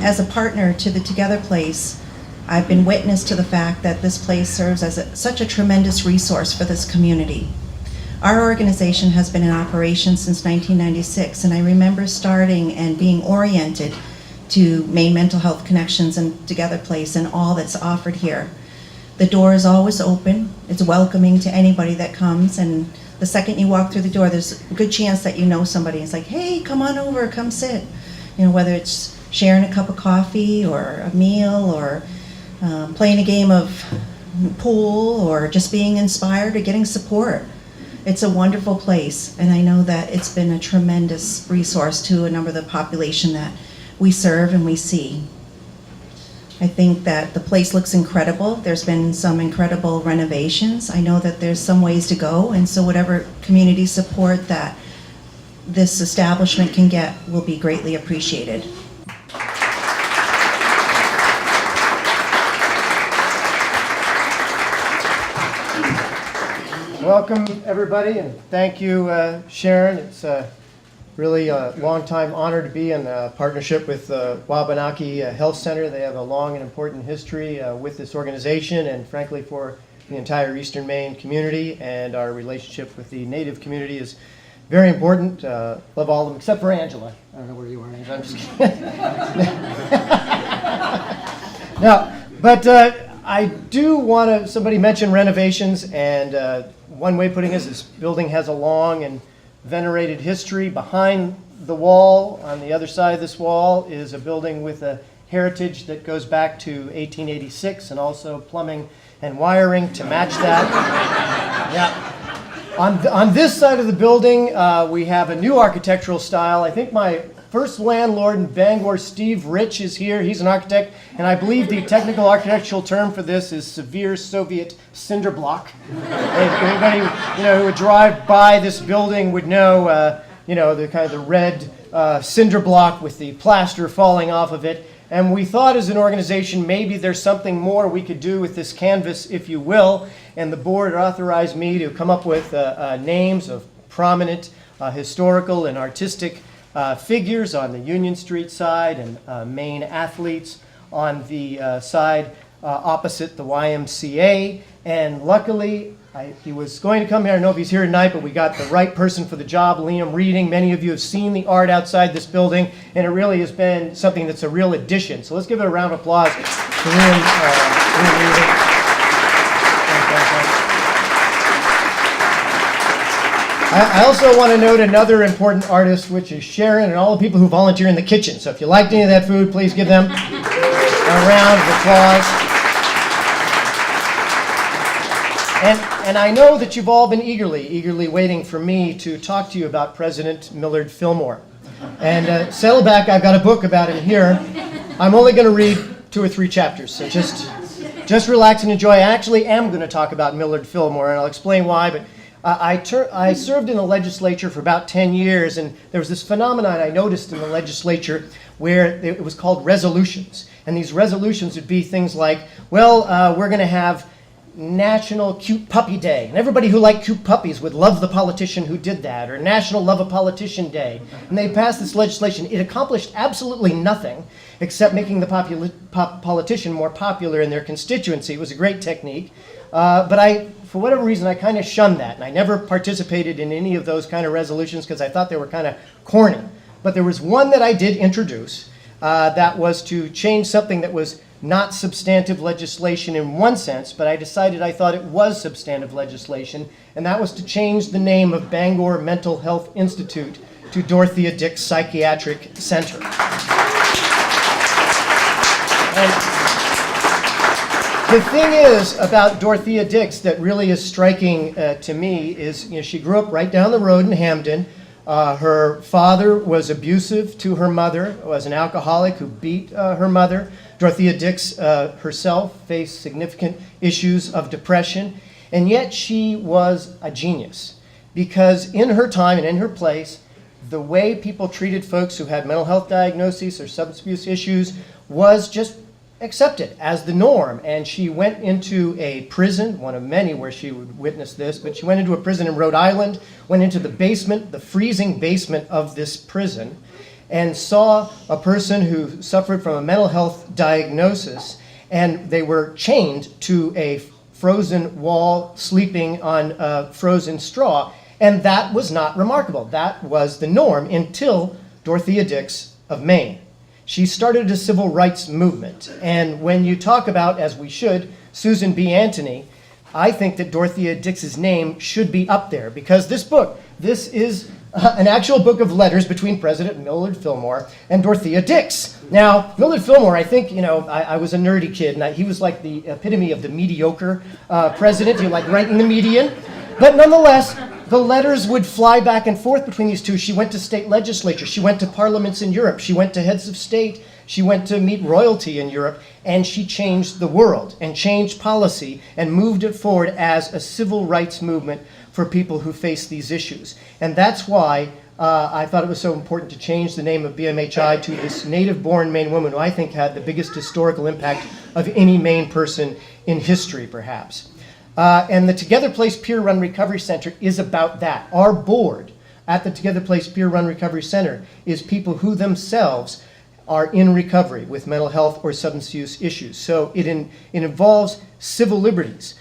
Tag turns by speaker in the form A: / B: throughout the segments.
A: As a partner to the Together Place, I've been witness to the fact that this place serves as such a tremendous resource for this community. Our organization has been in operation since 1996, and I remember starting and being oriented to Maine Mental Health Connections and Together Place and all that's offered here. The door is always open. It's welcoming to anybody that comes, and the second you walk through the door, there's a good chance that you know somebody. It's like, hey, come on over, come sit. You know, whether it's sharing a cup of coffee or a meal or playing a game of pool or just being inspired or getting support. It's a wonderful place, and I know that it's been a tremendous resource to a number of the population that we serve and we see. I think that the place looks incredible. There's been some incredible renovations. I know that there's some ways to go, and so whatever community support that this establishment can get will be greatly appreciated.
B: Welcome, everybody, and thank you, Sharon. It's really a long-time honor to be in partnership with Wabanaki Health Center. They have a long and important history with this organization and, frankly, for the entire Eastern Maine community. And our relationship with the Native community is very important. Love all of them, except for Angela. I don't know where you are, Angela. I'm just kidding. No, but I do want to, somebody mentioned renovations, and one way of putting it is this building has a long and venerated history. Behind the wall, on the other side of this wall, is a building with a heritage that goes back to 1886, and also plumbing and wiring to match that. Yeah. On this side of the building, we have a new architectural style. I think my first landlord in Bangor, Steve Rich, is here. He's an architect, and I believe the technical architectural term for this is severe Soviet cinder block. Anybody who would drive by this building would know, the kind of the red cinder block with the plaster falling off of it. And we thought as an organization maybe there's something more we could do with this canvas, if you will. And the board authorized me to come up with names of prominent historical and artistic figures on the Union Street side, and Maine athletes on the side opposite the YMCA. And luckily, he was going to come here. I don't know if he's here tonight, but we got the right person for the job, Liam Reading. Many of you have seen the art outside this building, and it really has been something that's a real addition. So let's give it a round of applause to Liam Reading. I also want to note another important artist, which is Sharon, and all the people who volunteer in the kitchen. So if you liked any of that food, please give them a round of applause. And I know that you've all been eagerly waiting for me to talk to you about President Millard Fillmore. And settle back, I've got a book about him here. I'm only going to read 2 or 3 chapters, so just relax and enjoy. I actually am going to talk about Millard Fillmore, and I'll explain why. But I served in the legislature for about 10 years, and there was this phenomenon I noticed in the legislature where it was called resolutions. And these resolutions would be things like, well, we're going to have National Cute Puppy Day, and everybody who liked cute puppies would love the politician who did that, or National Love a Politician Day. And they passed this legislation. It accomplished absolutely nothing except making the politician more popular in their constituency. It was a great technique. But for whatever reason, I kind of shunned that, and I never participated in any of those kind of resolutions because I thought they were kind of corny. But there was one that I did introduce that was to change something that was not substantive legislation in one sense, but I decided I thought it was substantive legislation, and that was to change the name of Bangor Mental Health Institute to Dorothea Dix Psychiatric Center. And the thing is about Dorothea Dix that really is striking to me is, she grew up right down the road in Hamden. Her father was abusive to her mother, was an alcoholic who beat her mother. Dorothea Dix herself faced significant issues of depression, and yet she was a genius because in her time and in her place, the way people treated folks who had mental health diagnoses or substance abuse issues was just accepted as the norm. And she went into a prison, one of many where she would witness this, but she went into a prison in Rhode Island, went into the basement, the freezing basement of this prison, and saw a person who suffered from a mental health diagnosis, and they were chained to a frozen wall, sleeping on frozen straw. And that was not remarkable. That was the norm until Dorothea Dix of Maine. She started a civil rights movement. And when you talk about, as we should, Susan B. Anthony, I think that Dorothea Dix's name should be up there, because this is an actual book of letters between President Millard Fillmore and Dorothea Dix. Now, Millard Fillmore, I think, I was a nerdy kid, and he was like the epitome of the mediocre president, like right in the median. But nonetheless, the letters would fly back and forth between these two. She went to state legislatures. She went to parliaments in Europe. She went to heads of state. She went to meet royalty in Europe, and she changed the world and changed policy and moved it forward as a civil rights movement for people who face these issues. And that's why I thought it was so important to change the name of BMHI to this native-born Maine woman who I think had the biggest historical impact of any Maine person in history, perhaps. And the Together Place Peer Run Recovery Center is about that. Our board at the Together Place Peer Run Recovery Center is people who themselves are in recovery with mental health or substance use issues. So it involves civil liberties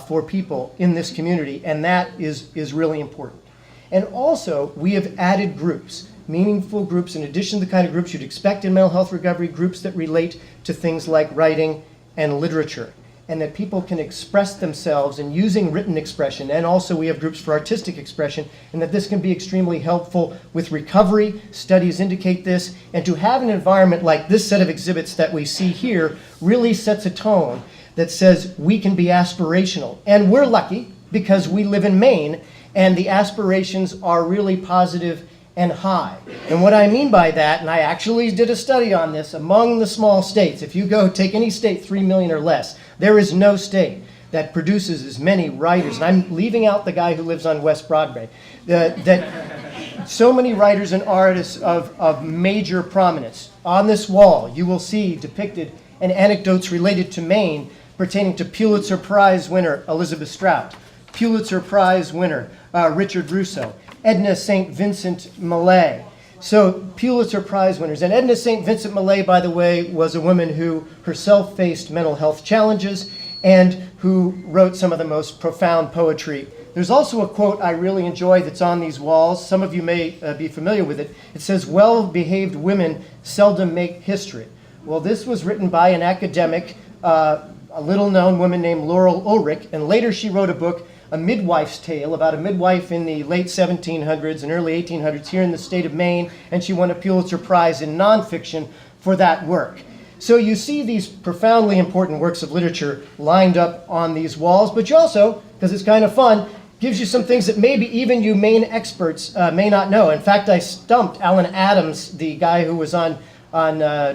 B: for people in this community, and that is really important. And also, we have added groups, meaningful groups, in addition to the kind of groups you'd expect in mental health recovery, groups that relate to things like writing and literature, and that people can express themselves in using written expression. And also we have groups for artistic expression, and that this can be extremely helpful with recovery. Studies indicate this. And to have an environment like this set of exhibits that we see here really sets a tone that says we can be aspirational. And we're lucky because we live in Maine, and the aspirations are really positive and high. And what I mean by that, and I actually did a study on this, among the small states, if you go take any state 3 million or less, there is no state that produces as many writers, and I'm leaving out the guy who lives on West Broadway, that so many writers and artists of major prominence. On this wall, you will see depicted and anecdotes related to Maine pertaining to Pulitzer Prize winner Elizabeth Strout, Pulitzer Prize winner Richard Russo, Edna St. Vincent Millay. So Pulitzer Prize winners. And Edna St. Vincent Millay, by the way, was a woman who herself faced mental health challenges and who wrote some of the most profound poetry. There's also a quote I really enjoy that's on these walls. Some of you may be familiar with it. It says, "Well-behaved women seldom make history." Well, this was written by an academic, a little-known woman named Laurel Ulrich, and later she wrote a book, A Midwife's Tale, about a midwife in the late 1700s and early 1800s here in the state of Maine, and she won a Pulitzer Prize in nonfiction for that work. So you see these profoundly important works of literature lined up on these walls, but you also, because it's kind of fun, gives you some things that maybe even you Maine experts may not know. In fact, I stumped Alan Adams, the guy who was on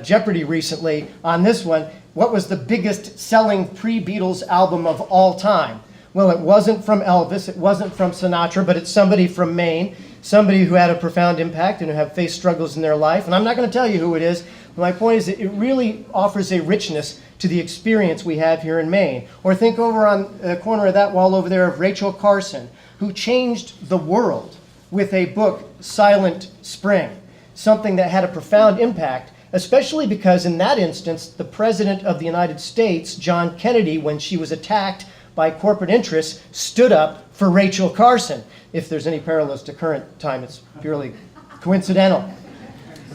B: Jeopardy recently, on this one. What was the biggest selling pre-Beatles album of all time? Well, it wasn't from Elvis, it wasn't from Sinatra, but it's somebody from Maine, somebody who had a profound impact and who have faced struggles in their life. And I'm not going to tell you who it is, but my point is that it really offers a richness to the experience we have here in Maine. Or think over on the corner of that wall over there of Rachel Carson, who changed the world with a book, Silent Spring, something that had a profound impact, especially because in that instance, the President of the United States, John Kennedy, when she was attacked by corporate interests, stood up for Rachel Carson. If there's any parallels to current time, it's purely coincidental.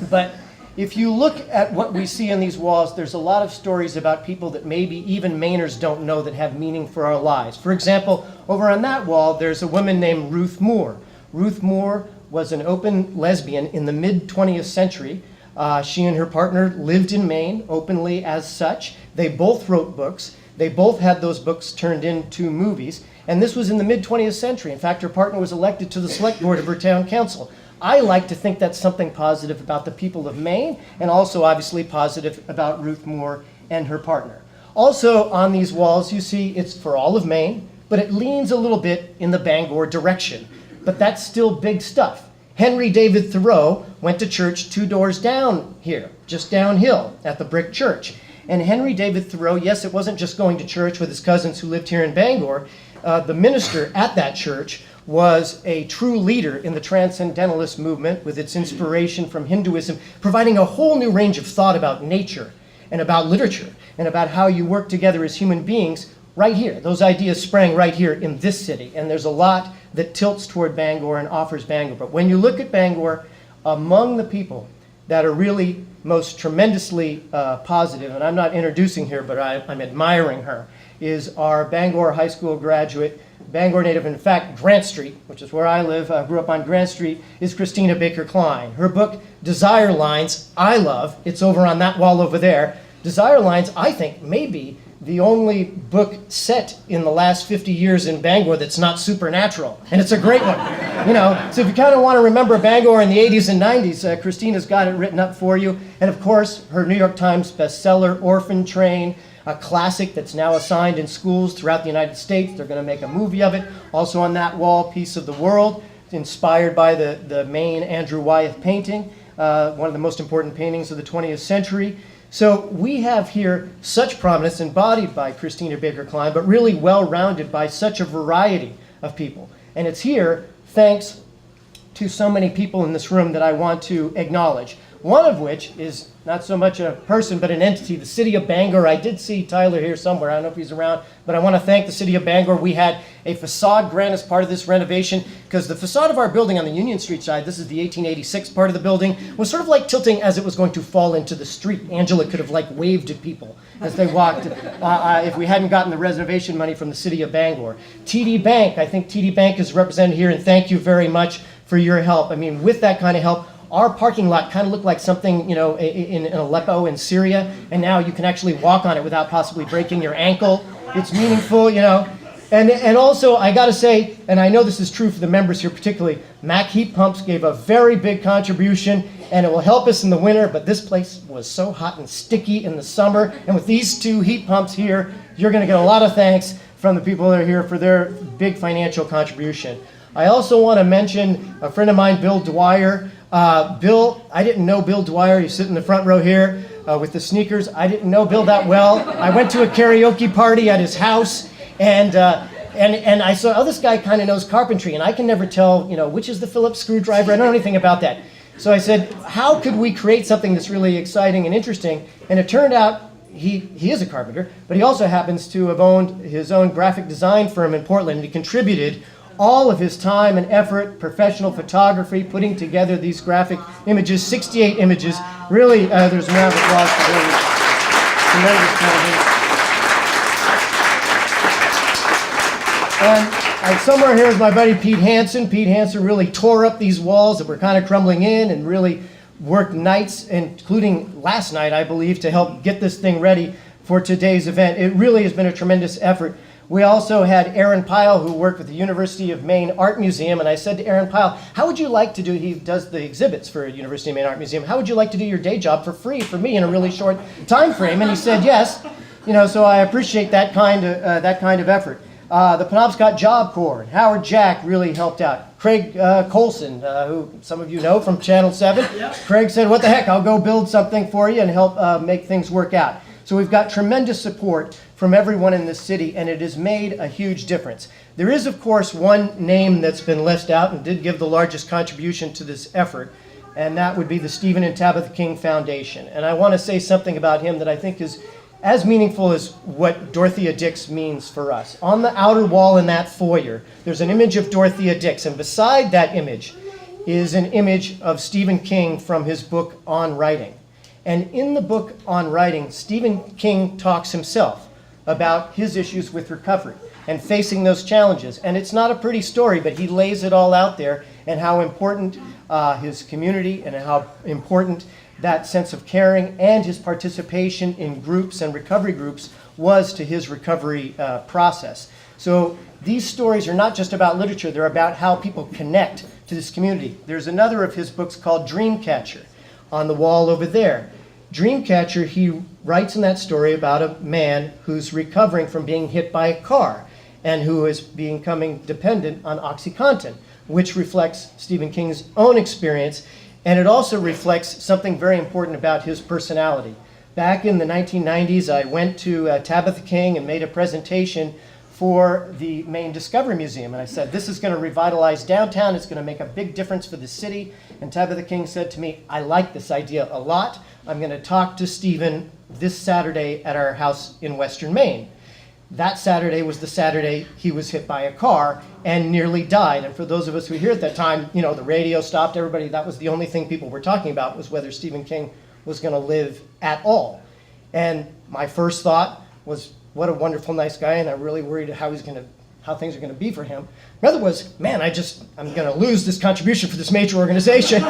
B: But if you look at what we see on these walls, there's a lot of stories about people that maybe even Mainers don't know that have meaning for our lives. For example, over on that wall, there's a woman named Ruth Moore. Ruth Moore was an open lesbian in the mid-20th century. She and her partner lived in Maine openly as such. They both wrote books. They both had those books turned into movies. And this was in the mid-20th century. In fact, her partner was elected to the select board of her town council. I like to think that's something positive about the people of Maine, and also obviously positive about Ruth Moore and her partner. Also on these walls, you see it's for all of Maine, but it leans a little bit in the Bangor direction. But that's still big stuff. Henry David Thoreau went to church 2 doors down here, just downhill at the brick church. And Henry David Thoreau, yes, it wasn't just going to church with his cousins who lived here in Bangor. The minister at that church was a true leader in the Transcendentalist movement with its inspiration from Hinduism, providing a whole new range of thought about nature and about literature and about how you work together as human beings right here. Those ideas sprang right here in this city, and there's a lot that tilts toward Bangor and offers Bangor. But when you look at Bangor, among the people that are really most tremendously positive, and I'm not introducing her, but I'm admiring her, is our Bangor High School graduate, Bangor native, in fact, Grant Street, which is where I live, grew up on Grant Street, is Christina Baker Klein. Her book, Desire Lines, I love. It's over on that wall over there. Desire Lines, I think, may be the only book set in the last 50 years in Bangor that's not supernatural. And it's a great one. You know, so if you kind of want to remember Bangor in the 80s and 90s, Christina's got it written up for you. And of course, her New York Times bestseller, Orphan Train, a classic that's now assigned in schools throughout the United States. They're going to make a movie of it. Also on that wall, Piece of the World, inspired by the Maine Andrew Wyeth painting, one of the most important paintings of the 20th century. So we have here such prominence embodied by Christina Baker Klein, but really well-rounded by such a variety of people. And it's here thanks to so many people in this room that I want to acknowledge. One of which is not so much a person, but an entity, the city of Bangor. I did see Tyler here somewhere. I don't know if he's around, but I want to thank the city of Bangor. We had a facade grant as part of this renovation because the facade of our building on the Union Street side, this is the 1886 part of the building, was sort of like tilting as it was going to fall into the street. Angela could have like waved at people as they walked if we hadn't gotten the reservation money from the city of Bangor. TD Bank, I think TD Bank is represented here, and thank you very much for your help. I mean, with that kind of help, our parking lot kind of looked like something, you know, in Aleppo in Syria, and now you can actually walk on it without possibly breaking your ankle. It's meaningful, you know. And also, I got to say, and I know this is true for the members here particularly, Mack Heat Pumps gave a very big contribution, and it will help us in the winter, but this place was so hot and sticky in the summer, and with these two heat pumps here, you're going to get a lot of thanks from the people that are here for their big financial contribution. I also want to mention a friend of mine, Bill Dwyer. Bill, I didn't know Bill Dwyer. He's sitting in the front row here with the sneakers. I didn't know Bill that well. I went to a karaoke party at his house, and I saw, oh, this guy kind of knows carpentry, and I can never tell, you know, which is the Phillips screwdriver. I don't know anything about that. So I said, how could we create something that's really exciting and interesting? And it turned out he is a carpenter, but he also happens to have owned his own graphic design firm in Portland. He contributed all of his time and effort, professional photography, putting together these graphic images, 68 images. Really, there's a round of applause for really tremendous And somewhere here is my buddy Pete Hansen. Pete Hansen really tore up these walls that were kind of crumbling in and really worked nights, including last night, I believe, to help get this thing ready for today's event. It really has been a tremendous effort. We also had Aaron Pyle, who worked with the University of Maine Art Museum, and I said to Aaron Pyle, how would you like to do, he does the exhibits for University of Maine Art Museum, how would you like to do your day job for free for me in a really short time frame? And he said yes. You know, so I appreciate that kind of effort. The Penobscot Job Corps, Howard Jack really helped out. Craig Colson, who some of you know from Channel 7, yep. Craig said, what the heck, I'll go build something for you and help make things work out. So we've got tremendous support from everyone in this city, and it has made a huge difference. There is, of course, one name that's been left out and did give the largest contribution to this effort, and that would be the Stephen and Tabitha King Foundation. And I want to say something about him that I think is as meaningful as what Dorothea Dix means for us. On the outer wall in that foyer, there's an image of Dorothea Dix, and beside that image is an image of Stephen King from his book On Writing. And in the book On Writing, Stephen King talks himself about his issues with recovery and facing those challenges. And it's not a pretty story, but he lays it all out there and how important his community and how important that sense of caring and his participation in groups and recovery groups was to his recovery process. So these stories are not just about literature, they're about how people connect to this community. There's another of his books called Dreamcatcher on the wall over there. Dreamcatcher, he writes in that story about a man who's recovering from being hit by a car and who is becoming dependent on OxyContin, which reflects Stephen King's own experience, and it also reflects something very important about his personality. Back in the 1990s, I went to Tabitha King and made a presentation for the Maine Discovery Museum. And I said, this is going to revitalize downtown. It's going to make a big difference for the city. And Tabitha King said to me, I like this idea a lot. I'm going to talk to Stephen this Saturday at our house in Western Maine. That Saturday was the Saturday he was hit by a car and nearly died. And for those of us who were here at that time, you know, the radio stopped, everybody, that was the only thing people were talking about, was whether Stephen King was going to live at all. And my first thought was, what a wonderful, nice guy, and I'm really worried how things are going to be for him. My other was, man, I'm going to lose this contribution for this major organization.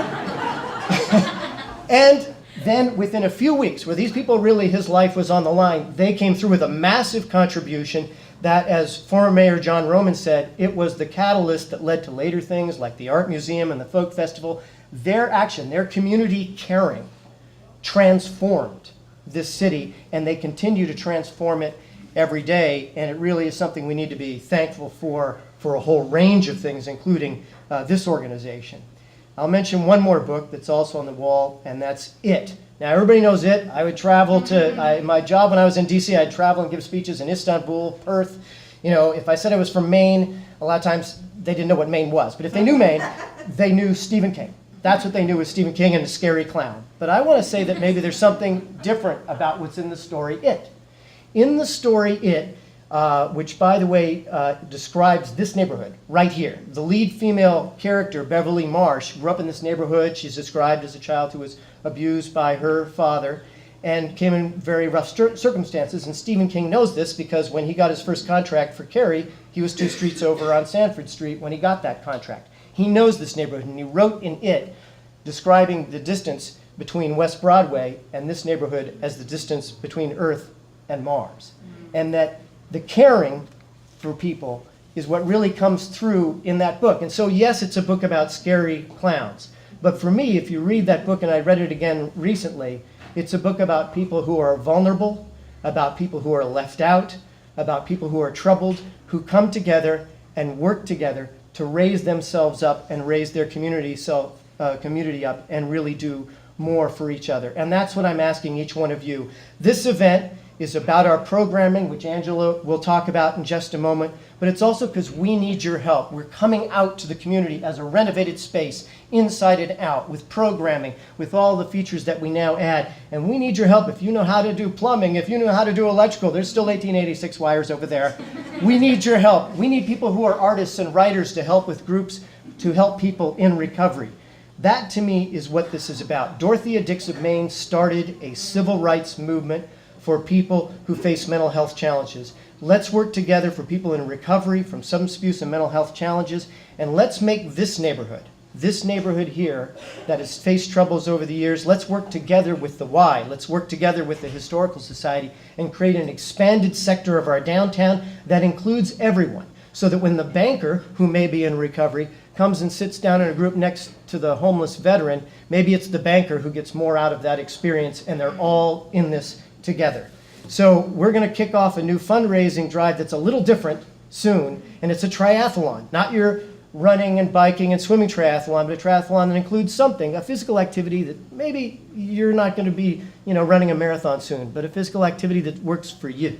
B: And then within a few weeks, where these people really, his life was on the line, they came through with a massive contribution that, as former Mayor John Roman said, it was the catalyst that led to later things like the Art Museum and the Folk Festival. Their action, their community caring, transformed this city, and they continue to transform it every day, and it really is something we need to be thankful for a whole range of things, including this organization. I'll mention one more book that's also on the wall, and that's It. Now, everybody knows It. I would travel to, my job when I was in DC, I'd travel and give speeches in Istanbul, Perth. You know, if I said I was from Maine, a lot of times they didn't know what Maine was. But if they knew Maine, they knew Stephen King. That's what they knew was Stephen King and the Scary Clown. But I want to say that maybe there's something different about what's in the story It. In the story It, which, by the way, describes this neighborhood right here. The lead female character, Beverly Marsh, grew up in this neighborhood. She's described as a child who was abused by her father and came in very rough circumstances. And Stephen King knows this because when he got his first contract for Carrie, he was 2 streets over on Sanford Street when he got that contract. He knows this neighborhood, and he wrote in It, describing the distance between West Broadway and this neighborhood as the distance between Earth and Mars. And that the caring for people is what really comes through in that book. And so, yes, it's a book about scary clowns. But for me, if you read that book, and I read it again recently, it's a book about people who are vulnerable, about people who are left out, about people who are troubled, who come together and work together to raise themselves up and raise their community up and really do more for each other. And that's what I'm asking each one of you. This event is about our programming, which Angela will talk about in just a moment, but it's also because we need your help. We're coming out to the community as a renovated space, inside and out, with programming, with all the features that we now add. And we need your help. If you know how to do plumbing, if you know how to do electrical, there's still 1886 wires over there. We need your help. We need people who are artists and writers to help with groups to help people in recovery. That, to me, is what this is about. Dorothea Dix of Maine started a civil rights movement for people who face mental health challenges. Let's work together for people in recovery from substance abuse and mental health challenges, and let's make this neighborhood here that has faced troubles over the years, let's work together with the Y. Let's work together with the Historical Society and create an expanded sector of our downtown that includes everyone, so that when the banker, who may be in recovery, comes and sits down in a group next to the homeless veteran, maybe it's the banker who gets more out of that experience, and they're all in this together. So we're going to kick off a new fundraising drive that's a little different soon, and it's a triathlon, not your running and biking and swimming triathlon, but a triathlon that includes something, a physical activity that maybe you're not going to be, running a marathon soon, but a physical activity that works for you.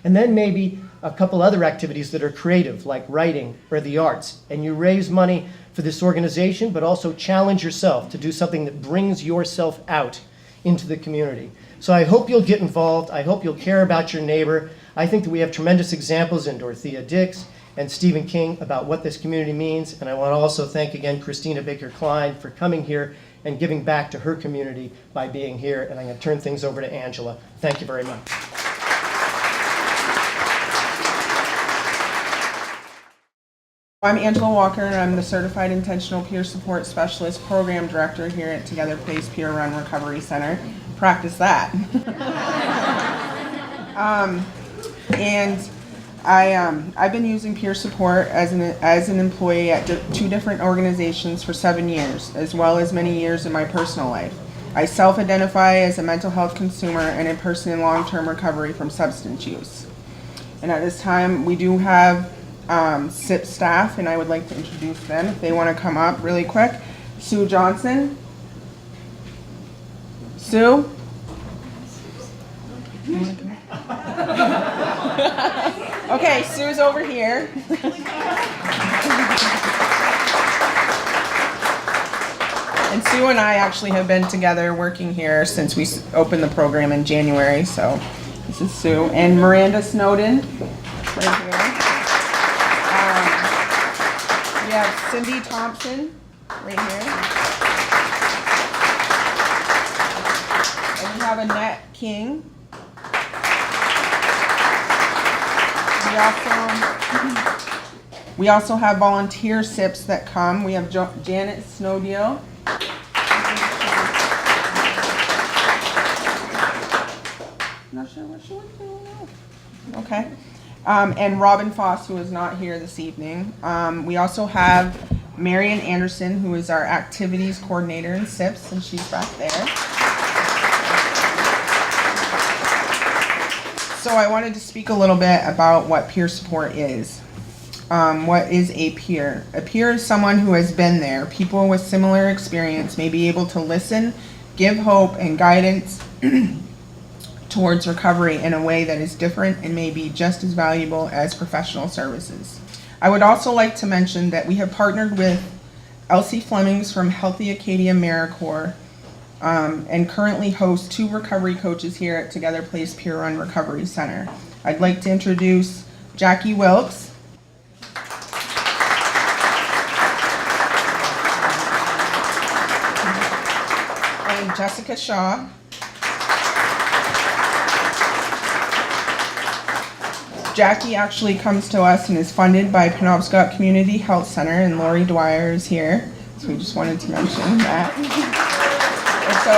B: And then maybe a couple other activities that are creative, like writing or the arts. And you raise money for this organization, but also challenge yourself to do something that brings yourself out into the community. So I hope you'll get involved. I hope you'll care about your neighbor. I think that we have tremendous examples in Dorothea Dix and Stephen King about what this community means. And I want to also thank again Christina Baker-Klein for coming here and giving back to her community by being here. And I'm going to turn things over to Angela. Thank you very much.
C: I'm Angela Walker, and I'm the Certified Intentional Peer Support Specialist Program Director here at Together Place Peer Run Recovery Center. Practice that. I've been using peer support as an employee at 2 different organizations for 7 years, as well as many years in my personal life. I self-identify as a mental health consumer and a person in long-term recovery from substance use. And at this time, we do have SIP staff, and I would like to introduce them if they want to come up really quick. Sue Johnson. Sue? Okay, Sue's over here. And Sue and I actually have been together working here since we opened the program in January. So this is Sue and Miranda Snowden right here. We have Cindy Thompson right here. And we have Annette King. We also have volunteer SIPs that come. We have Janet Snowdeal. Not sure what she went to. Okay. And Robin Foss, who is not here this evening. We also have Marian Anderson, who is our activities coordinator in SIPs, and she's back there. So I wanted to speak a little bit about what peer support is. What is a peer? A peer is someone who has been there. People with similar experience may be able to listen, give hope and guidance towards recovery in a way that is different and may be just as valuable as professional services. I would also like to mention that we have partnered with Elsie Flemings from Healthy Acadia AmeriCorps and currently host 2 recovery coaches here at Together Place Peer Run Recovery Center. I'd like to introduce Jackie Wilkes, and Jessica Shaw. Jackie actually comes to us and is funded by Penobscot Community Health Center, and Lori Dwyer is here. So we just wanted to mention that. And so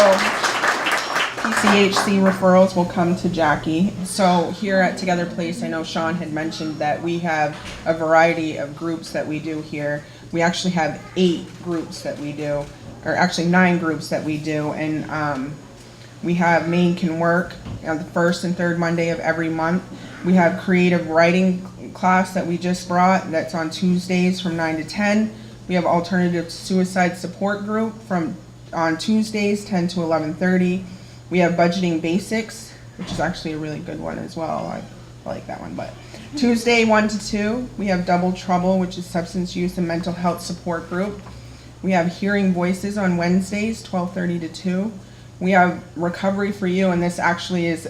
C: PCHC referrals will come to Jackie. So here at Together Place, I know Sean had mentioned that we have a variety of groups that we do here. We actually have 8 groups that we do, or actually 9 groups that we do. And we have Maine Can Work on the first and third Monday of every month. We have creative writing class that we just brought that's on Tuesdays from 9 to 10. We have alternative suicide support group on Tuesdays 10 to 11:30. We have budgeting basics, which is actually a really good one as well. I like that one. But Tuesday 1 to 2, we have Double Trouble, which is substance use and mental health support group. We have Hearing Voices on Wednesdays 12:30 to 2. We have Recovery for You, and this actually is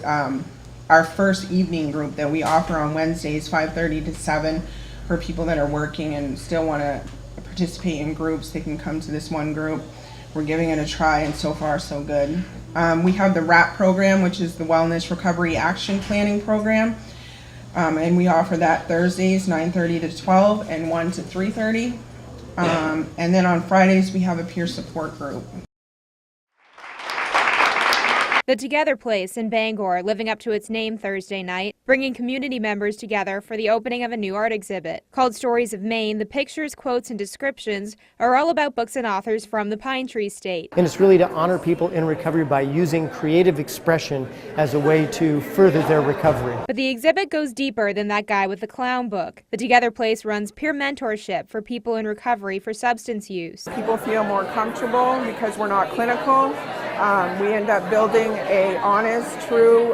C: our first evening group that we offer on Wednesdays, 5:30 to 7, for people that are working and still want to participate in groups. They can come to this one group. We're giving it a try, and so far so good. We have the WRAP program, which is the Wellness Recovery Action Planning Program, and we offer that Thursdays 9:30 to 12 and 1 to 3:30. And then on Fridays we have a peer support group.
D: The Together Place in Bangor, living up to its name Thursday night, bringing community members together for the opening of a new art exhibit. Called Stories of Maine, the pictures, quotes, and descriptions are all about books and authors from the Pine Tree State.
B: And it's really to honor people in recovery by using creative expression as a way to further their recovery.
D: But the exhibit goes deeper than that guy with the clown book. The Together Place runs peer mentorship for people in recovery for substance use.
C: People feel more comfortable because we're not clinical. We end up building a honest, true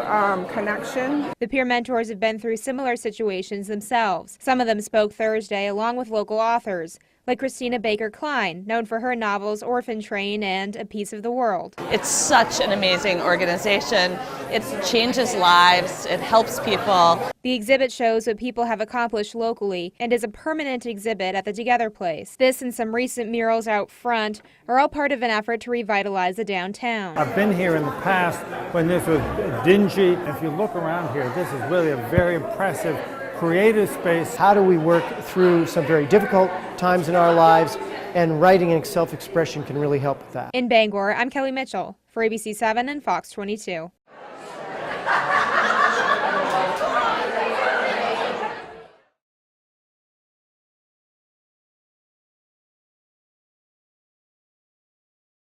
C: connection.
D: The peer mentors have been through similar situations themselves. Some of them spoke Thursday along with local authors, like Christina Baker Klein, known for her novels Orphan Train and A Piece of the World.
E: It's such an amazing organization. It changes lives. It helps people.
D: The exhibit shows what people have accomplished locally and is a permanent exhibit at the Together Place. This and some recent murals out front are all part of an effort to revitalize the downtown.
F: I've been here in the past when this was dingy. If you look around here, this is really a very impressive, creative space.
B: How do we work through some very difficult times in our lives, and writing and self-expression can really help with that.
D: In Bangor, I'm Kelly Mitchell for ABC 7 and Fox 22.